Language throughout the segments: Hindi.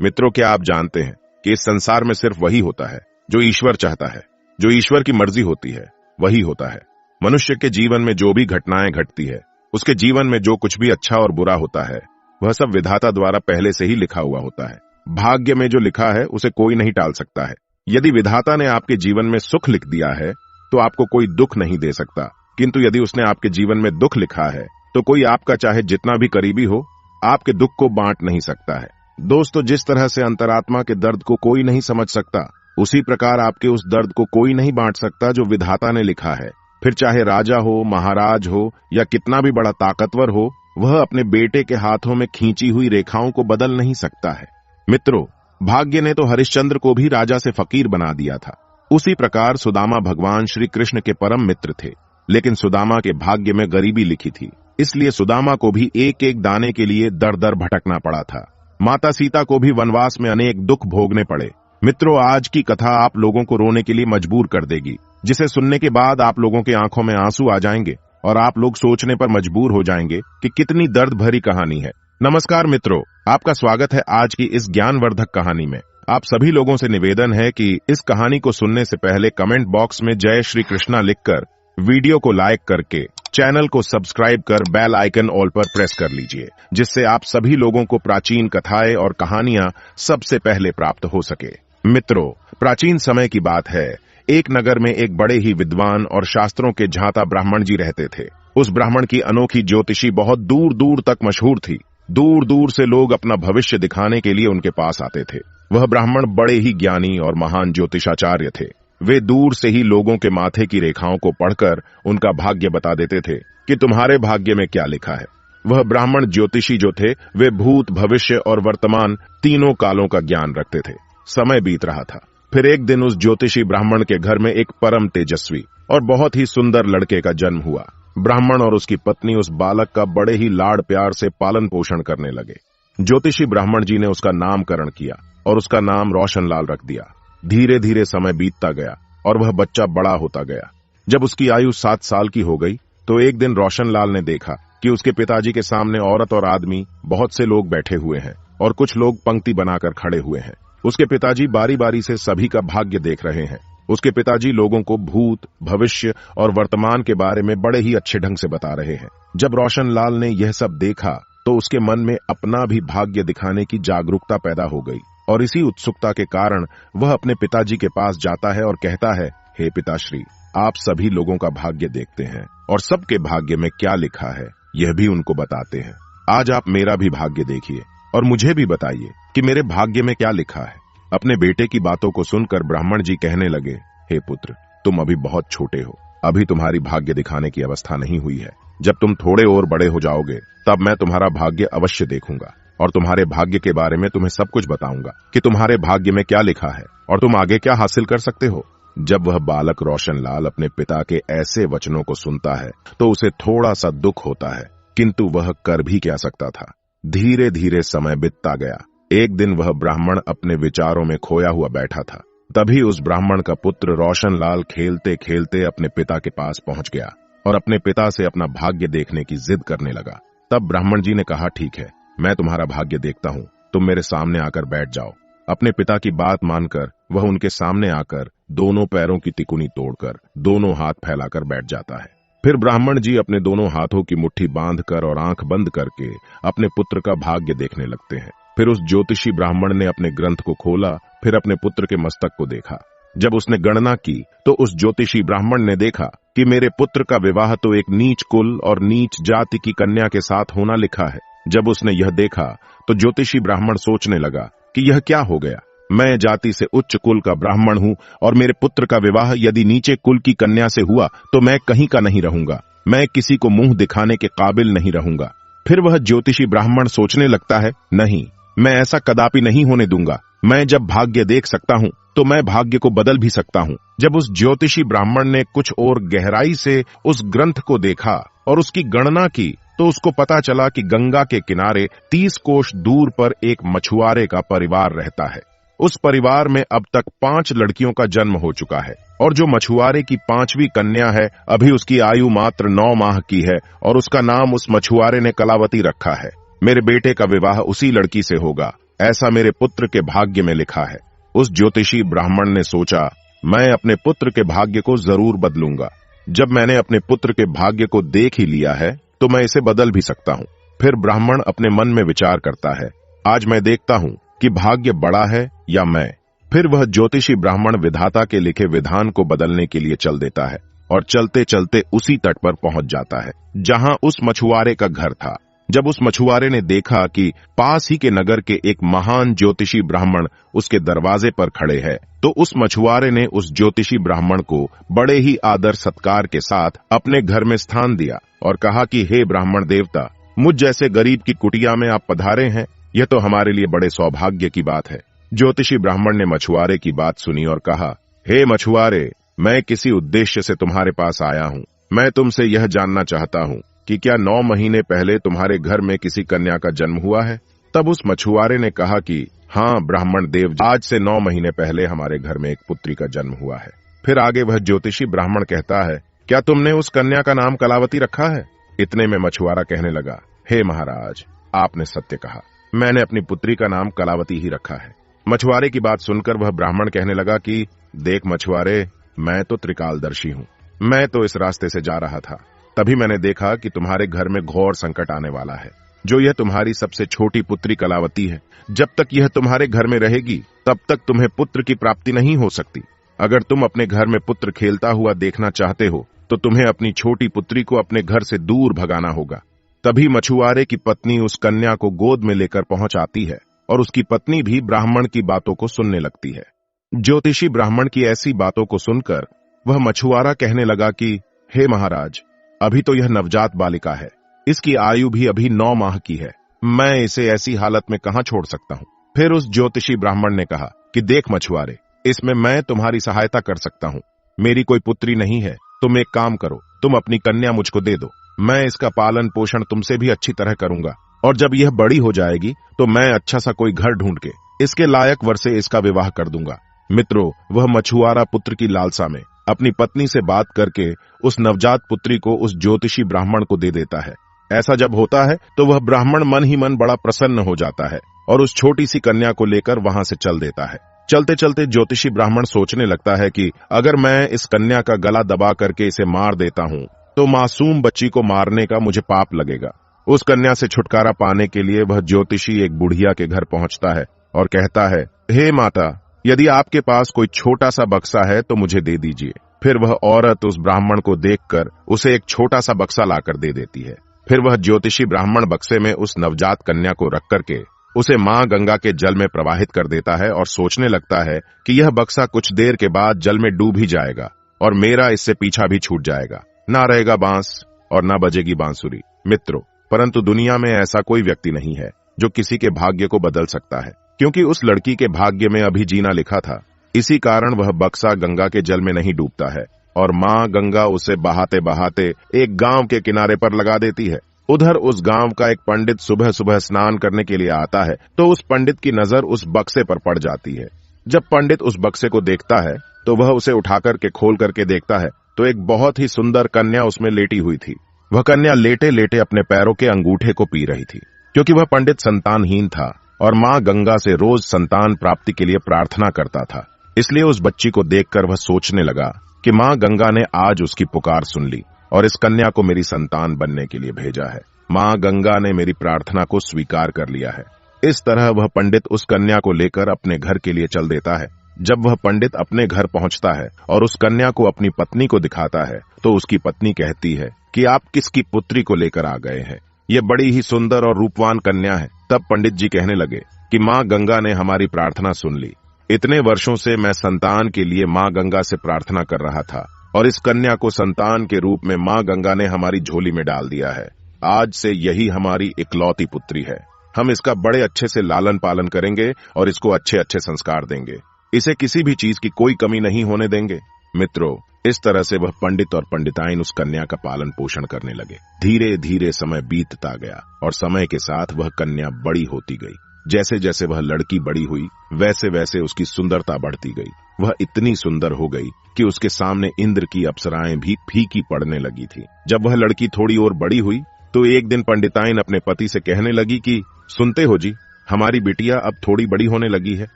मित्रों, क्या आप जानते हैं कि इस संसार में सिर्फ वही होता है जो ईश्वर चाहता है। जो ईश्वर की मर्जी होती है वही होता है। मनुष्य के जीवन में जो भी घटनाएं घटती है, उसके जीवन में जो कुछ भी अच्छा और बुरा होता है, वह सब विधाता द्वारा पहले से ही लिखा हुआ होता है। भाग्य में जो लिखा है उसे कोई नहीं टाल सकता है। यदि विधाता ने आपके जीवन में सुख लिख दिया है तो आपको कोई दुख नहीं दे सकता, किंतु यदि उसने आपके जीवन में दुख लिखा है तो कोई आपका चाहे जितना भी करीबी हो, आपके दुख को बांट नहीं सकता है। दोस्तों, जिस तरह से अंतरात्मा के दर्द को कोई नहीं समझ सकता, उसी प्रकार आपके उस दर्द को कोई नहीं बांट सकता जो विधाता ने लिखा है। फिर चाहे राजा हो, महाराज हो या कितना भी बड़ा ताकतवर हो, वह अपने बेटे के हाथों में खींची हुई रेखाओं को बदल नहीं सकता है। मित्रों, भाग्य ने तो हरिश्चंद्र को भी राजा से फकीर बना दिया था। उसी प्रकार सुदामा भगवान श्री कृष्ण के परम मित्र थे, लेकिन सुदामा के भाग्य में गरीबी लिखी थी, इसलिए सुदामा को भी एक एक दाने के लिए दर दर भटकना पड़ा था। माता सीता को भी वनवास में अनेक दुख भोगने पड़े। मित्रों, आज की कथा आप लोगों को रोने के लिए मजबूर कर देगी, जिसे सुनने के बाद आप लोगों की आंखों में आंसू आ जाएंगे और आप लोग सोचने पर मजबूर हो जाएंगे कि कितनी दर्द भरी कहानी है। नमस्कार मित्रों, आपका स्वागत है आज की इस ज्ञानवर्धक कहानी में। आप सभी लोगों से निवेदन है कि इस कहानी को सुनने से पहले कमेंट बॉक्स में जय श्री कृष्णा लिखकर, वीडियो को लाइक करके, चैनल को सब्सक्राइब कर बेल आइकन ऑल पर प्रेस कर लीजिए, जिससे आप सभी लोगों को प्राचीन कथाएं और कहानियां सबसे पहले प्राप्त हो सके। मित्रों, प्राचीन समय की बात है। एक नगर में एक बड़े ही विद्वान और शास्त्रों के झांता ब्राह्मण जी रहते थे। उस ब्राह्मण की अनोखी ज्योतिषी बहुत दूर दूर तक मशहूर थी। दूर दूर से लोग अपना भविष्य दिखाने के लिए उनके पास आते थे। वह ब्राह्मण बड़े ही ज्ञानी और महान ज्योतिषाचार्य थे। वे दूर से ही लोगों के माथे की रेखाओं को पढ़कर उनका भाग्य बता देते थे कि तुम्हारे भाग्य में क्या लिखा है। वह ब्राह्मण ज्योतिषी जो थे, वे भूत, भविष्य और वर्तमान तीनों कालों का ज्ञान रखते थे। समय बीत रहा था। फिर एक दिन उस ज्योतिषी ब्राह्मण के घर में एक परम तेजस्वी और बहुत ही सुंदर लड़के का जन्म हुआ। ब्राह्मण और उसकी पत्नी उस बालक का बड़े ही लाड़ प्यार से पालन पोषण करने लगे। ज्योतिषी ब्राह्मण जी ने उसका नामकरण किया और उसका नाम रोशनलाल रख दिया। धीरे धीरे समय बीतता गया और वह बच्चा बड़ा होता गया। जब उसकी आयु 7 साल की हो गई तो एक दिन रोशनलाल ने देखा कि उसके पिताजी के सामने औरत और आदमी, बहुत से लोग बैठे हुए हैं और कुछ लोग पंक्ति बनाकर खड़े हुए हैं। उसके पिताजी बारी बारी से सभी का भाग्य देख रहे हैं। उसके पिताजी लोगों को भूत, भविष्य और वर्तमान के बारे में बड़े ही अच्छे ढंग से बता रहे हैं। जब रोशनलाल ने यह सब देखा तो उसके मन में अपना भी भाग्य दिखाने की जागरूकता पैदा हो गई और इसी उत्सुकता के कारण वह अपने पिताजी के पास जाता है और कहता है, हे पिताश्री, आप सभी लोगों का भाग्य देखते हैं और सबके भाग्य में क्या लिखा है यह भी उनको बताते हैं। आज आप मेरा भी भाग्य देखिए और मुझे भी बताइए कि मेरे भाग्य में क्या लिखा है। अपने बेटे की बातों को सुनकर ब्राह्मण जी कहने लगे, हे पुत्र, तुम अभी बहुत छोटे हो, अभी तुम्हारी भाग्य दिखाने की अवस्था नहीं हुई है। जब तुम थोड़े और बड़े हो जाओगे तब मैं तुम्हारा भाग्य अवश्य देखूंगा और तुम्हारे भाग्य के बारे में तुम्हें सब कुछ बताऊंगा कि तुम्हारे भाग्य में क्या लिखा है और तुम आगे क्या हासिल कर सकते हो। जब वह बालक रोशनलाल अपने पिता के ऐसे वचनों को सुनता है तो उसे थोड़ा सा दुख होता है, किंतु वह कर भी क्या सकता था। धीरे धीरे समय बीतता गया। एक दिन वह ब्राह्मण अपने विचारों में खोया हुआ बैठा था। तभी उस ब्राह्मण का पुत्र रोशनलाल खेलते खेलते अपने पिता के पास पहुंच गया और अपने पिता से अपना भाग्य देखने की जिद करने लगा। तब ब्राह्मण जी ने कहा, ठीक है, मैं तुम्हारा भाग्य देखता हूं, तुम मेरे सामने आकर बैठ जाओ। अपने पिता की बात मानकर वह उनके सामने आकर दोनों पैरों की तिकुनी तोड़कर दोनों हाथ फैलाकर बैठ जाता है। फिर ब्राह्मण जी अपने दोनों हाथों की मुट्ठी बांधकर और आंख बंद करके अपने पुत्र का भाग्य देखने लगते हैं। फिर उस ज्योतिषी ब्राह्मण ने अपने ग्रंथ को खोला, फिर अपने पुत्र के मस्तक को देखा। जब उसने गणना की तो उस ज्योतिषी ब्राह्मण ने देखा कि मेरे पुत्र का विवाह तो एक नीच कुल और नीच जाति की कन्या के साथ होना लिखा है। जब उसने यह देखा तो ज्योतिषी ब्राह्मण सोचने लगा कि यह क्या हो गया। मैं जाति से उच्च कुल का ब्राह्मण हूं और मेरे पुत्र का विवाह यदि नीचे कुल की कन्या से हुआ तो मैं कहीं का नहीं रहूंगा, मैं किसी को मुंह दिखाने के काबिल नहीं रहूंगा। फिर वह ज्योतिषी ब्राह्मण सोचने लगता है, नहीं, मैं ऐसा कदापि नहीं होने दूंगा। मैं जब भाग्य देख सकता हूं तो मैं भाग्य को बदल भी सकता हूं। जब उस ज्योतिषी ब्राह्मण ने कुछ और गहराई से उस ग्रंथ को देखा और उसकी गणना की तो उसको पता चला कि गंगा के किनारे 30 कोस दूर पर एक मछुआरे का परिवार रहता है। उस परिवार में अब तक 5 लड़कियों का जन्म हो चुका है और जो मछुआरे की 5वीं कन्या है, अभी उसकी आयु मात्र 9 माह की है और उसका नाम उस मछुआरे ने कलावती रखा है। मेरे बेटे का विवाह उसी लड़की से होगा, ऐसा मेरे पुत्र के भाग्य में लिखा है। उस ज्योतिषी ब्राह्मण ने सोचा, मैं अपने पुत्र के भाग्य को जरूर बदलूंगा। जब मैंने अपने पुत्र के भाग्य को देख ही लिया है तो मैं इसे बदल भी सकता हूँ। फिर ब्राह्मण अपने मन में विचार करता है, आज मैं देखता हूँ कि भाग्य बड़ा है या मैं। फिर वह ज्योतिषी ब्राह्मण विधाता के लिखे विधान को बदलने के लिए चल देता है और चलते चलते उसी तट पर पहुंच जाता है जहां उस मछुआरे का घर था। जब उस मछुआरे ने देखा कि पास ही के नगर के एक महान ज्योतिषी ब्राह्मण उसके दरवाजे पर खड़े हैं, तो उस मछुआरे ने उस ज्योतिषी ब्राह्मण को बड़े ही आदर सत्कार के साथ अपने घर में स्थान दिया और कहा कि हे ब्राह्मण देवता, मुझ जैसे गरीब की कुटिया में आप पधारे हैं, यह तो हमारे लिए बड़े सौभाग्य की बात है। ज्योतिषी ब्राह्मण ने मछुआरे की बात सुनी और कहा, हे मछुआरे, मैं किसी उद्देश्य से तुम्हारे पास आया हूँ। मैं तुमसे यह जानना चाहता हूँ कि क्या 9 महीने पहले तुम्हारे घर में किसी कन्या का जन्म हुआ है? तब उस मछुआरे ने कहा कि हाँ ब्राह्मण देव, आज से 9 महीने पहले हमारे घर में एक पुत्री का जन्म हुआ है। फिर आगे वह ज्योतिषी ब्राह्मण कहता है, क्या तुमने उस कन्या का नाम कलावती रखा है? इतने में मछुआरा कहने लगा, हे महाराज, आपने सत्य कहा, मैंने अपनी पुत्री का नाम कलावती ही रखा है। मछुआरे की बात सुनकर वह ब्राह्मण कहने लगा कि देख मछुआरे, मैं तो त्रिकालदर्शी हूँ। मैं तो इस रास्ते से जा रहा था, तभी मैंने देखा कि तुम्हारे घर में घोर संकट आने वाला है। जो यह तुम्हारी सबसे छोटी पुत्री कलावती है, जब तक यह तुम्हारे घर में रहेगी तब तक तुम्हें पुत्र की प्राप्ति नहीं हो सकती। अगर तुम अपने घर में पुत्र खेलता हुआ देखना चाहते हो तो तुम्हें अपनी छोटी पुत्री को अपने घर से दूर भगाना होगा। तभी मछुआरे की पत्नी उस कन्या को गोद में लेकर पहुंच आती है और उसकी पत्नी भी ब्राह्मण की बातों को सुनने लगती है। ज्योतिषी ब्राह्मण की ऐसी बातों को सुनकर वह मछुआरा कहने लगा कि हे महाराज, अभी तो यह नवजात बालिका है, इसकी आयु भी अभी 9 माह की है, मैं इसे ऐसी हालत में कहां छोड़ सकता हूं। फिर उस ज्योतिषी ब्राह्मण ने कहा कि देख मछुआरे, इसमें मैं तुम्हारी सहायता कर सकता हूं। मेरी कोई पुत्री नहीं है, तुम एक काम करो, तुम अपनी कन्या मुझको दे दो, मैं इसका पालन पोषण तुमसे भी अच्छी तरह करूंगा, और जब यह बड़ी हो जाएगी तो मैं अच्छा सा कोई घर ढूंढ के इसके लायक वर से इसका विवाह कर दूंगा। मित्रों, वह मछुआरा पुत्र की लालसा में अपनी पत्नी से बात करके उस नवजात पुत्री को उस ज्योतिषी ब्राह्मण को दे देता है। ऐसा जब होता है तो वह ब्राह्मण मन ही मन बड़ा प्रसन्न हो जाता है और उस छोटी सी कन्या को लेकर वहां से चल देता है। चलते चलते ज्योतिषी ब्राह्मण सोचने लगता है कि अगर मैं इस कन्या का गला दबा करके इसे मार देता हूं तो मासूम बच्ची को मारने का मुझे पाप लगेगा। उस कन्या से छुटकारा पाने के लिए वह ज्योतिषी एक बुढ़िया के घर पहुंचता है और कहता है, हे माता, यदि आपके पास कोई छोटा सा बक्सा है तो मुझे दे दीजिए। फिर वह औरत उस ब्राह्मण को देखकर उसे एक छोटा सा बक्सा लाकर दे देती है। फिर वह ज्योतिषी ब्राह्मण बक्से में उस नवजात कन्या को रख करके उसे मां गंगा के जल में प्रवाहित कर देता है और सोचने लगता है कि यह बक्सा कुछ देर के बाद जल में डूब ही जाएगा और मेरा इससे पीछा भी छूट जाएगा, ना रहेगा बांस और ना बजेगी बांसुरी। मित्रों, परंतु दुनिया में ऐसा कोई व्यक्ति नहीं है जो किसी के भाग्य को बदल सकता है, क्योंकि उस लड़की के भाग्य में अभी जीना लिखा था। इसी कारण वह बक्सा गंगा के जल में नहीं डूबता है और मां गंगा उसे बहाते बहाते एक गांव के किनारे पर लगा देती है। उधर उस गांव का एक पंडित सुबह सुबह स्नान करने के लिए आता है तो उस पंडित की नजर उस बक्से पर पड़ जाती है। जब पंडित उस बक्से को देखता है तो वह उसे उठाकर के खोल करके देखता है तो एक बहुत ही सुंदर कन्या उसमें लेटी हुई थी। वह कन्या लेटे लेटे अपने पैरों के अंगूठे को पी रही थी, क्योंकि वह पंडित संतानहीन था और मां गंगा से रोज संतान प्राप्ति के लिए प्रार्थना करता था। इसलिए उस बच्ची को देखकर वह सोचने लगा कि मां गंगा ने आज उसकी पुकार सुन ली और इस कन्या को मेरी संतान बनने के लिए भेजा है। मां गंगा ने मेरी प्रार्थना को स्वीकार कर लिया है। इस तरह वह पंडित उस कन्या को लेकर अपने घर के लिए चल देता है। जब वह पंडित अपने घर पहुंचता है और उस कन्या को अपनी पत्नी को दिखाता है तो उसकी पत्नी कहती है कि आप किसकी पुत्री को लेकर आ गए हैं? ये बड़ी ही सुंदर और रूपवान कन्या है। तब पंडित जी कहने लगे कि मां गंगा ने हमारी प्रार्थना सुन ली। इतने वर्षों से मैं संतान के लिए मां गंगा से प्रार्थना कर रहा था और इस कन्या को संतान के रूप में मां गंगा ने हमारी झोली में डाल दिया है। आज से यही हमारी इकलौती पुत्री है। हम इसका बड़े अच्छे से लालन पालन करेंगे और इसको अच्छे अच्छे संस्कार देंगे। इसे किसी भी चीज की कोई कमी नहीं होने देंगे। मित्रों, इस तरह से वह पंडित और पंडिताइन उस कन्या का पालन पोषण करने लगे। धीरे धीरे समय बीतता गया और समय के साथ वह कन्या बड़ी होती गई। जैसे जैसे वह लड़की बड़ी हुई वैसे वैसे उसकी सुंदरता बढ़ती गई। वह इतनी सुंदर हो गई कि उसके सामने इंद्र की अप्सराएं भी फीकी पड़ने लगी थी। जब वह लड़की थोड़ी और बड़ी हुई तो एक दिन पंडिताइन अपने पति से कहने लगी कि सुनते हो जी, हमारी बिटिया अब थोड़ी बड़ी होने लगी है,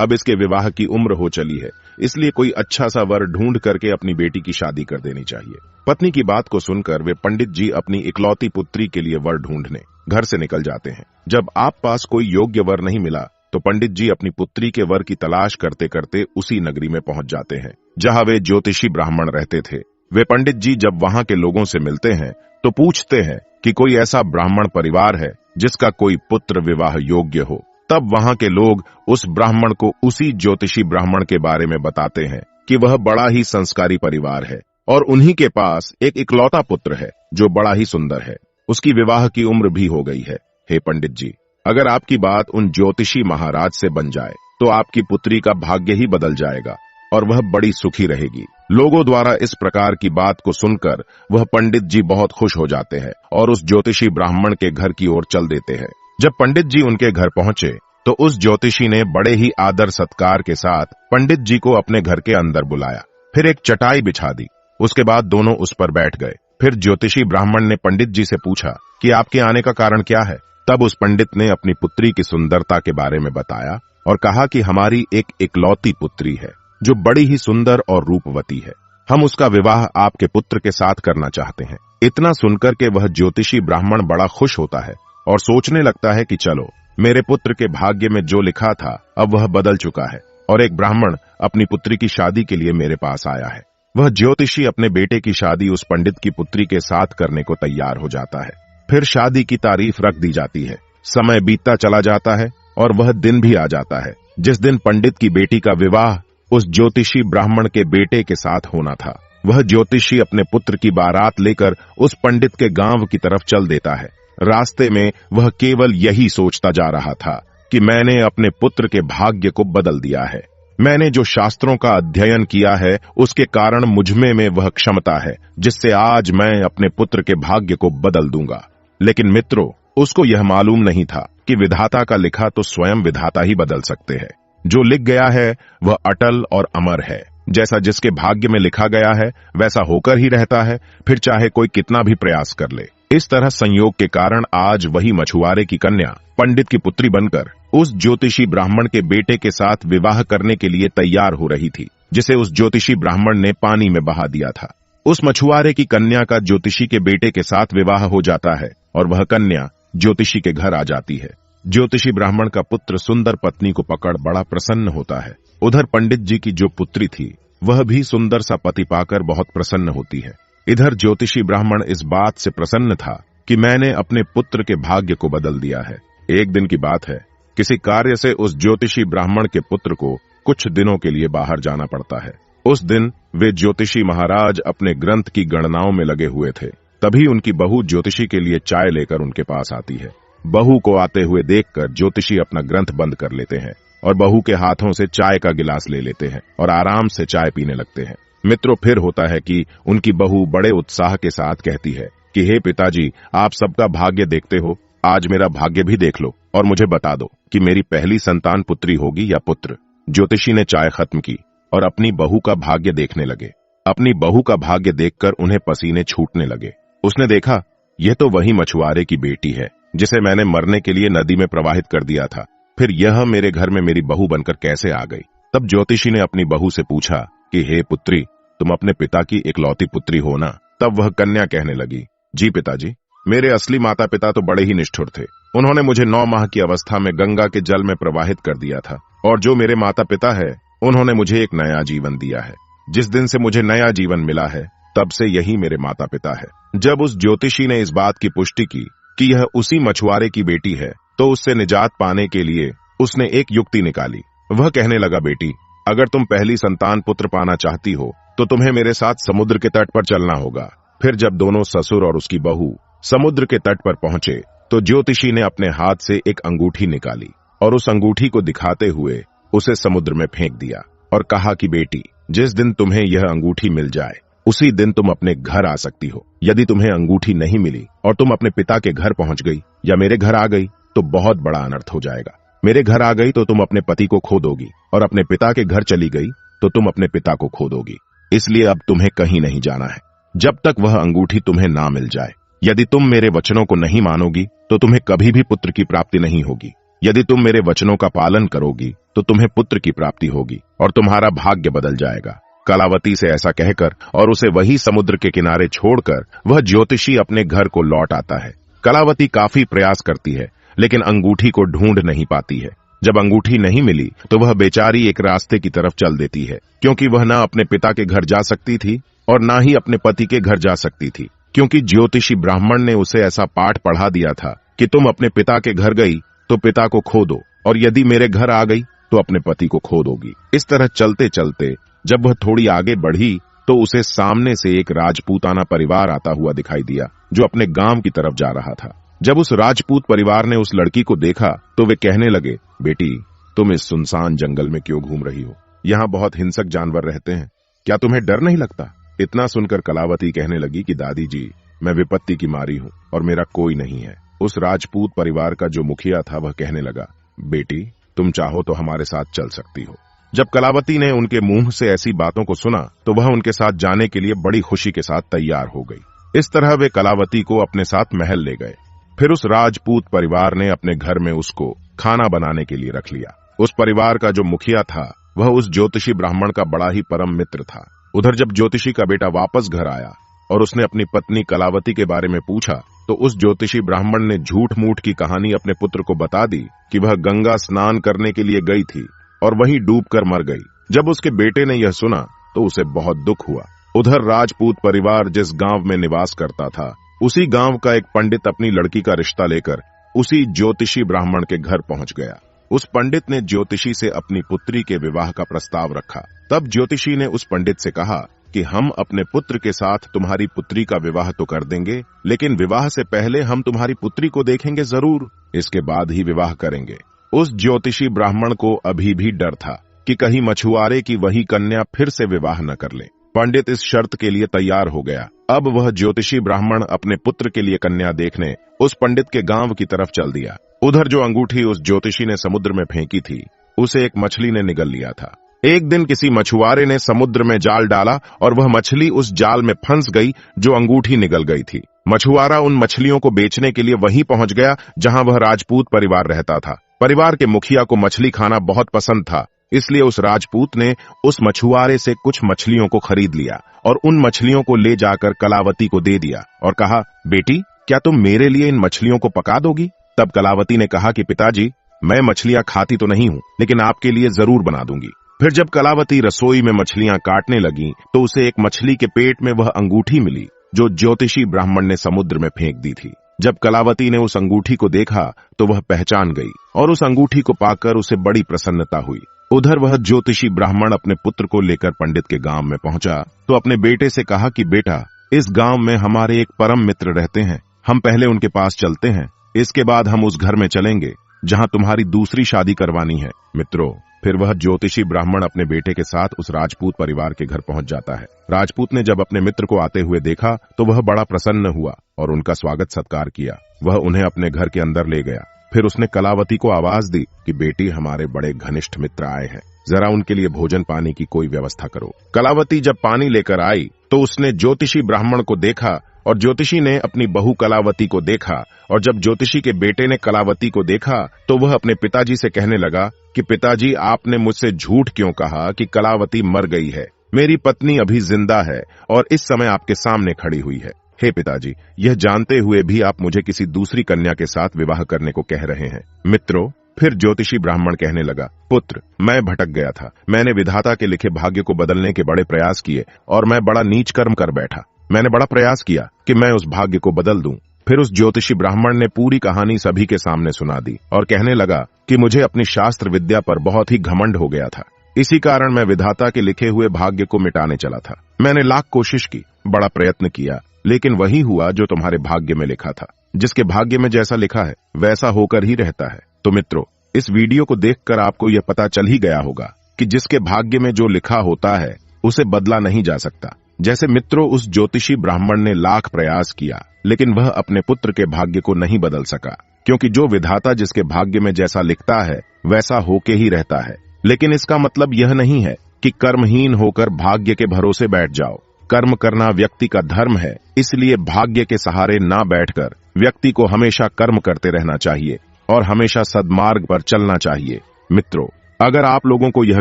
अब इसके विवाह की उम्र हो चली है, इसलिए कोई अच्छा सा वर ढूंढ करके अपनी बेटी की शादी कर देनी चाहिए। पत्नी की बात को सुनकर वे पंडित जी अपनी इकलौती पुत्री के लिए वर ढूंढने घर से निकल जाते हैं। जब आप पास कोई योग्य वर नहीं मिला तो पंडित जी अपनी पुत्री के वर की तलाश करते करते उसी नगरी में पहुंच जाते हैं जहां वे ज्योतिषी ब्राह्मण रहते थे। वे पंडित जी जब वहां के लोगों से मिलते हैं तो पूछते हैं कि कोई ऐसा ब्राह्मण परिवार है जिसका कोई पुत्र विवाह योग्य हो। तब वहां के लोग उस ब्राह्मण को उसी ज्योतिषी ब्राह्मण के बारे में बताते हैं कि वह बड़ा ही संस्कारी परिवार है और उन्हीं के पास एक इकलौता पुत्र है जो बड़ा ही सुंदर है, उसकी विवाह की उम्र भी हो गई है। हे पंडित जी, अगर आपकी बात उन ज्योतिषी महाराज से बन जाए तो आपकी पुत्री का भाग्य ही बदल जाएगा और वह बड़ी सुखी रहेगी। लोगों द्वारा इस प्रकार की बात को सुनकर वह पंडित जी बहुत खुश हो जाते हैं और उस ज्योतिषी ब्राह्मण के घर की ओर चल देते हैं। जब पंडित जी उनके घर पहुंचे तो उस ज्योतिषी ने बड़े ही आदर सत्कार के साथ पंडित जी को अपने घर के अंदर बुलाया, फिर एक चटाई बिछा दी। उसके बाद दोनों उस पर बैठ गए। फिर ज्योतिषी ब्राह्मण ने पंडित जी से पूछा कि आपके आने का कारण क्या है। तब उस पंडित ने अपनी पुत्री की सुंदरता के बारे में बताया और कहा कि हमारी एक इकलौती पुत्री है जो बड़ी ही सुंदर और रूपवती है, हम उसका विवाह आपके पुत्र के साथ करना चाहते हैं। इतना सुनकर के वह ज्योतिषी ब्राह्मण बड़ा खुश होता है और सोचने लगता है कि चलो, मेरे पुत्र के भाग्य में जो लिखा था अब वह बदल चुका है और एक ब्राह्मण अपनी पुत्री की शादी के लिए मेरे पास आया है। वह ज्योतिषी अपने बेटे की शादी उस पंडित की पुत्री के साथ करने को तैयार हो जाता है। फिर शादी की तारीख रख दी जाती है। समय बीतता चला जाता है और वह दिन भी आ जाता है जिस दिन पंडित की बेटी का विवाह उस ज्योतिषी ब्राह्मण के बेटे के साथ होना था। वह ज्योतिषी अपने पुत्र की बारात लेकर उस पंडित के गांव की तरफ चल देता है। रास्ते में वह केवल यही सोचता जा रहा था कि मैंने अपने पुत्र के भाग्य को बदल दिया है। मैंने जो शास्त्रों का अध्ययन किया है उसके कारण मुझमें में वह क्षमता है जिससे आज मैं अपने पुत्र के भाग्य को बदल दूंगा। लेकिन मित्रों, उसको यह मालूम नहीं था कि विधाता का लिखा तो स्वयं विधाता ही बदल सकते हैं। जो लिख गया है वह अटल और अमर है। जैसा जिसके भाग्य में लिखा गया है वैसा होकर ही रहता है, फिर चाहे कोई कितना भी प्रयास कर ले। इस तरह संयोग के कारण आज वही मछुआरे की कन्या पंडित की पुत्री बनकर उस ज्योतिषी ब्राह्मण के बेटे के साथ विवाह करने के लिए तैयार हो रही थी, जिसे उस ज्योतिषी ब्राह्मण ने पानी में बहा दिया था। उस मछुआरे की कन्या का ज्योतिषी के बेटे के साथ विवाह हो जाता है और वह कन्या ज्योतिषी के घर आ जाती है। ज्योतिषी ब्राह्मण का पुत्र सुंदर पत्नी को पकड़ बड़ा प्रसन्न होता है। उधर पंडित जी की जो पुत्री थी वह भी सुंदर सा पति पाकर बहुत प्रसन्न होती है। इधर ज्योतिषी ब्राह्मण इस बात से प्रसन्न था कि मैंने अपने पुत्र के भाग्य को बदल दिया है। एक दिन की बात है, किसी कार्य से उस ज्योतिषी ब्राह्मण के पुत्र को कुछ दिनों के लिए बाहर जाना पड़ता है। उस दिन वे ज्योतिषी महाराज अपने ग्रंथ की गणनाओं में लगे हुए थे। तभी उनकी बहू ज्योतिषी के लिए चाय लेकर उनके पास आती है। बहू को आते हुए देखकर ज्योतिषी अपना ग्रंथ बंद कर लेते हैं और बहू के हाथों से चाय का गिलास ले लेते हैं और आराम से चाय पीने लगते हैं। मित्रों, फिर होता है कि उनकी बहू बड़े उत्साह के साथ कहती है कि हे पिताजी, आप सबका भाग्य देखते हो, आज मेरा भाग्य भी देख लो और मुझे बता दो कि मेरी पहली संतान पुत्री होगी या पुत्र। ज्योतिषी ने चाय खत्म की और अपनी बहू का भाग्य देखने लगे। अपनी बहू का भाग्य देखकर उन्हें पसीने छूटने लगे। उसने देखा, यह तो वही मछुआरे की बेटी है जिसे मैंने मरने के लिए नदी में प्रवाहित कर दिया था। फिर यह मेरे घर में मेरी बहू बनकर कैसे आ गई? तब ज्योतिषी ने अपनी बहू से पूछा कि हे पुत्री, तुम अपने पिता की इकलौती पुत्री हो ना? तब वह कन्या कहने लगी, जी पिताजी, मेरे असली माता पिता तो बड़े ही निष्ठुर थे। उन्होंने मुझे 9 माह की अवस्था में गंगा के जल में प्रवाहित कर दिया था और जो मेरे माता पिता है उन्होंने मुझे एक नया जीवन दिया है। जिस दिन से मुझे नया जीवन मिला है तब से यही मेरे माता पिता है। जब उस ज्योतिषी ने इस बात की पुष्टि की कि यह उसी मछुआरे की बेटी है तो उससे निजात पाने के लिए उसने एक युक्ति निकाली। वह कहने लगा, बेटी, अगर तुम पहली संतान पुत्र पाना चाहती हो तो तुम्हें मेरे साथ समुद्र के तट पर चलना होगा। फिर जब दोनों ससुर और उसकी बहू समुद्र के तट पर पहुंचे तो ज्योतिषी ने अपने हाथ से एक अंगूठी निकाली और उस अंगूठी को दिखाते हुए उसे समुद्र में फेंक दिया और कहा कि बेटी, जिस दिन तुम्हें यह अंगूठी मिल जाए उसी दिन तुम अपने घर आ सकती हो। यदि तुम्हें अंगूठी नहीं मिली और तुम अपने पिता के घर पहुंच गई या मेरे घर आ गई तो बहुत बड़ा अनर्थ हो जाएगा। मेरे घर आ गई तो तुम अपने पति को खो दोगी और अपने पिता के घर चली गई तो तुम अपने पिता को खो दोगी। इसलिए अब तुम्हें कहीं नहीं जाना है जब तक वह अंगूठी तुम्हें ना मिल जाए। यदि तुम मेरे वचनों को नहीं मानोगी तो तुम्हें कभी भी पुत्र की प्राप्ति नहीं होगी। यदि तुम मेरे वचनों का पालन करोगी तो तुम्हें पुत्र की प्राप्ति होगी और तुम्हारा भाग्य बदल जाएगा। कलावती से ऐसा कहकर और उसे वही समुद्र के किनारे छोड़कर वह ज्योतिषी अपने घर को लौट आता है। कलावती काफी प्रयास करती है लेकिन अंगूठी को ढूंढ नहीं पाती है। जब अंगूठी नहीं मिली तो वह बेचारी एक रास्ते की तरफ चल देती है, क्योंकि वह न अपने पिता के घर जा सकती थी और न ही अपने पति के घर जा सकती थी, क्योंकि ज्योतिषी ब्राह्मण ने उसे ऐसा पाठ पढ़ा दिया था कि तुम अपने पिता के घर गई तो पिता को खो दो, और यदि मेरे घर आ गई तो अपने पति को खो दोगी। इस तरह चलते चलते जब वह थोड़ी आगे बढ़ी तो उसे सामने से एक राजपूताना परिवार आता हुआ दिखाई दिया जो अपने गांव की तरफ जा रहा था। जब उस राजपूत परिवार ने उस लड़की को देखा तो वे कहने लगे, बेटी तुम इस सुनसान जंगल में क्यों घूम रही हो? यहाँ बहुत हिंसक जानवर रहते हैं, क्या तुम्हें डर नहीं लगता? इतना सुनकर कलावती कहने लगी कि दादी जी, मैं विपत्ति की मारी हूँ और मेरा कोई नहीं है। उस राजपूत परिवार का जो मुखिया था वह कहने लगा, बेटी तुम चाहो तो हमारे साथ चल सकती हो। जब कलावती ने उनके मुंह से ऐसी बातों को सुना तो वह उनके साथ जाने के लिए बड़ी खुशी के साथ तैयार हो गई। इस तरह वे कलावती को अपने साथ महल ले गए। फिर उस राजपूत परिवार ने अपने घर में उसको खाना बनाने के लिए रख लिया। उस परिवार का जो मुखिया था वह उस ज्योतिषी ब्राह्मण का बड़ा ही परम मित्र था। उधर जब ज्योतिषी का बेटा वापस घर आया और उसने अपनी पत्नी कलावती के बारे में पूछा तो उस ज्योतिषी ब्राह्मण ने झूठ मूठ की कहानी अपने पुत्र को बता दी कि वह गंगा स्नान करने के लिए गई थी और वहीं डूबकर मर गई। जब उसके बेटे ने यह सुना तो उसे बहुत दुख हुआ। उधर राजपूत परिवार जिस गांव में निवास करता था उसी गांव का एक पंडित अपनी लड़की का रिश्ता लेकर उसी ज्योतिषी ब्राह्मण के घर पहुंच गया। उस पंडित ने ज्योतिषी से अपनी पुत्री के विवाह का प्रस्ताव रखा। तब ज्योतिषी ने उस पंडित से कहा कि हम अपने पुत्र के साथ तुम्हारी पुत्री का विवाह तो कर देंगे, लेकिन विवाह से पहले हम तुम्हारी पुत्री को देखेंगे जरूर, इसके बाद ही विवाह करेंगे। उस ज्योतिषी ब्राह्मण को अभी भी डर था कि कहीं मछुआरे की वही कन्या फिर से विवाह न कर ले। पंडित इस शर्त के लिए तैयार हो गया। अब वह ज्योतिषी ब्राह्मण अपने पुत्र के लिए कन्या देखने उस पंडित के गांव की तरफ चल दिया। उधर जो अंगूठी उस ज्योतिषी ने समुद्र में फेंकी थी उसे एक मछली ने निगल लिया था। एक दिन किसी मछुआरे ने समुद्र में जाल डाला और वह मछली उस जाल में फंस गई जो अंगूठी निगल गई थी। मछुआरा उन मछलियों को बेचने के लिए वहीं पहुंच गया जहां वह राजपूत परिवार रहता था। परिवार के मुखिया को मछली खाना बहुत पसंद था, इसलिए उस राजपूत ने उस मछुआरे से कुछ मछलियों को खरीद लिया और उन मछलियों को ले जाकर कलावती को दे दिया और कहा, बेटी क्या तुम मेरे लिए इन मछलियों को पका दोगी? तब कलावती ने कहा कि पिताजी, मैं मछलियां खाती तो नहीं हूँ, लेकिन आपके लिए जरूर बना दूंगी। फिर जब कलावती रसोई में मछलियां काटने लगी तो उसे एक मछली के पेट में वह अंगूठी मिली जो ज्योतिषी ब्राह्मण ने समुद्र में फेंक दी थी। जब कलावती ने उस अंगूठी को देखा तो वह पहचान गई और उस अंगूठी को पाकर उसे बड़ी प्रसन्नता हुई। उधर वह ज्योतिषी ब्राह्मण अपने पुत्र को लेकर पंडित के गांव में पहुंचा तो अपने बेटे से कहा कि बेटा, इस गांव में हमारे एक परम मित्र रहते हैं, हम पहले उनके पास चलते हैं, इसके बाद हम उस घर में चलेंगे जहां तुम्हारी दूसरी शादी करवानी है। मित्रों, फिर वह ज्योतिषी ब्राह्मण अपने बेटे के साथ उस राजपूत परिवार के घर पहुंच जाता है। राजपूत ने जब अपने मित्र को आते हुए देखा तो वह बड़ा प्रसन्न हुआ और उनका स्वागत सत्कार किया। वह उन्हें अपने घर के अंदर ले गया। फिर उसने कलावती को आवाज दी कि बेटी, हमारे बड़े घनिष्ठ मित्र आए हैं, जरा उनके लिए भोजन पानी की कोई व्यवस्था करो। कलावती जब पानी लेकर आई तो उसने ज्योतिषी ब्राह्मण को देखा और ज्योतिषी ने अपनी बहू कलावती को देखा, और जब ज्योतिषी के बेटे ने कलावती को देखा तो वह अपने पिताजी से कहने लगा कि पिताजी, आपने मुझसे झूठ क्यों कहा कि कलावती मर गई है? मेरी पत्नी अभी जिंदा है और इस समय आपके सामने खड़ी हुई है। हे पिताजी, यह जानते हुए भी आप मुझे किसी दूसरी कन्या के साथ विवाह करने को कह रहे हैं। मित्रों, फिर ज्योतिषी ब्राह्मण कहने लगा, पुत्र, मैं भटक गया था, मैंने विधाता के लिखे भाग्य को बदलने के बड़े प्रयास किए और मैं बड़ा नीच कर्म कर बैठा। मैंने बड़ा प्रयास किया कि मैं उस भाग्य को बदल दूं। फिर उस ज्योतिषी ब्राह्मण ने पूरी कहानी सभी के सामने सुना दी और कहने लगा कि मुझे अपनी शास्त्र विद्या पर बहुत ही घमंड हो गया था, इसी कारण मैं विधाता के लिखे हुए भाग्य को मिटाने चला था। मैंने लाख कोशिश की, बड़ा प्रयत्न किया, लेकिन वही हुआ जो तुम्हारे भाग्य में लिखा था। जिसके भाग्य में जैसा लिखा है वैसा होकर ही रहता है। तो मित्रों, इस वीडियो को देखकर आपको यह पता चल ही गया होगा कि जिसके भाग्य में जो लिखा होता है उसे बदला नहीं जा सकता। जैसे मित्रों, उस ज्योतिषी ब्राह्मण ने लाख प्रयास किया लेकिन वह अपने पुत्र के भाग्य को नहीं बदल सका, क्योंकि जो विधाता जिसके भाग्य में जैसा लिखता है वैसा होके ही रहता है। लेकिन इसका मतलब यह नहीं है कि कर्महीन होकर भाग्य के भरोसे बैठ जाओ। कर्म करना व्यक्ति का धर्म है, इसलिए भाग्य के सहारे ना बैठकर व्यक्ति को हमेशा कर्म करते रहना चाहिए और हमेशा सद्मार्ग पर चलना चाहिए। मित्रों, अगर आप लोगों को यह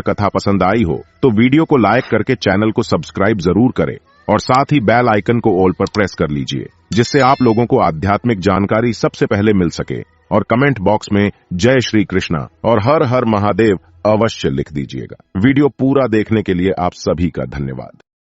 कथा पसंद आई हो तो वीडियो को लाइक करके चैनल को सब्सक्राइब जरूर करें और साथ ही बेल आइकन को ऑल पर प्रेस कर लीजिए, जिससे आप लोगों को आध्यात्मिक जानकारी सबसे पहले मिल सके। और कमेंट बॉक्स में जय श्री कृष्णा और हर हर महादेव अवश्य लिख दीजिएगा। वीडियो पूरा देखने के लिए आप सभी का धन्यवाद।